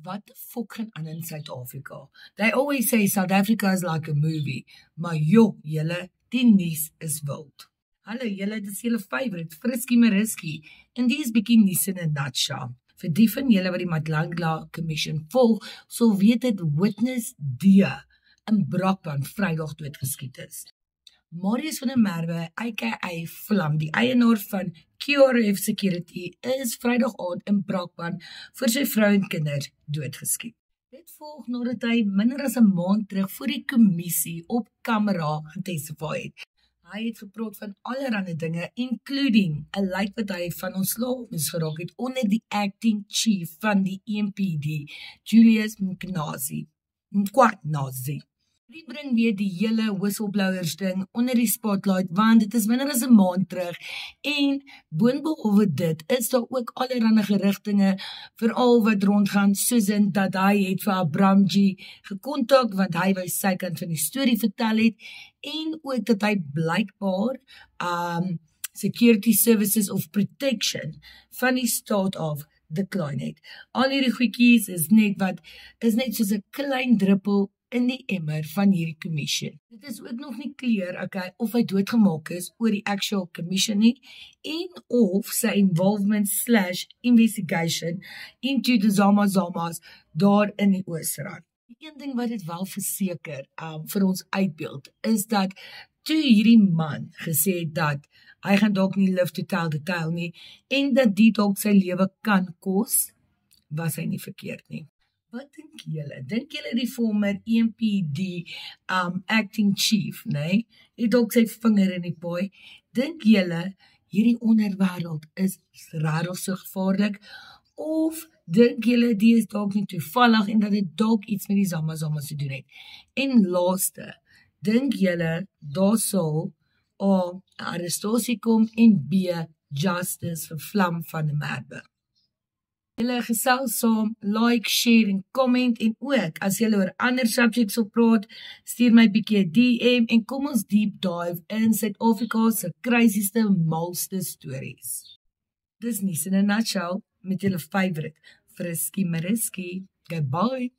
Wat the fuck gaan aan in Suid-Afrika? They always say South Africa is like a movie, maar julle, die nuus is wild. Hallo julle, dit is julle favorite, Frisky Mariski, en die is bietjie nuus in 'n nutshell. Vir die van julle wat die Madlangla Commission volg, sal weet dit Witness D in Brakpan Vrydag doodgeskiet is. Marius van der Merwe, aka Vlam, die eienaar van QRF Security, is Vrydag aand in Brakpan vir sy vrou en kinders doodgeskiet. Dit volg nadat hy minder as 'n maand terug voor die kommissie op kamera getestify het. Hy het gepraat van allerlei dinge, including 'n lijk wat hy van ontslae moes geraak het onder die acting chief van die EMPD, Julius Mknazi. Die bring weer die hele whistleblowers ding onder die spotlight, want dit is minder as 'n maand terug, en boonbehalwe dit, is daar ook allerlei gerigtinge, veral wat rondgaan, soos in dat hy het vir Abramji gekontak, want hy wou sy kant van die storie vertel het, en ook dat hy blykbaar security services of protection van die staat af decline het. Al hierdie goedjies is net soos 'n klein druppel in die emmer van hierdie commission. Dit is ook nog nie clear, okay, of hy doodgemaak is oor die actual commission nie, en of sy involvement / investigation into the Zamas daar in die Oosrand. Die een ding wat dit wel verseker vir ons uitbeeld, is dat toe hierdie man gesê het dat hy gaan dalk nie live to tell the tale nie, en dat die dalk sy lewe kan kos, was hy nie verkeerd nie. Wat dink julle? Dink julle die former EMPD acting chief, nee? Het dalk sy vinger in die paai? Dink julle hierdie onderwêreld is regtig so gevaarlik? Of dink julle die is dalk nie toevallig en dat dit dalk iets met die Zamas te doen het? En laaste, dink julle daar sal A, 'n arrestasie kom, en B, justice vir Vlam van der Merwe? Julle gesels saam, like, share en comment, en ook as julle oor ander subjects wil praat, stuur my bietjie 'n DM en kom ons deep dive in Suid-Afrika se crazieste, malste stories. Dis nuus in 'n nutshell met julle favorite, Frisky Mariski. Goodbye.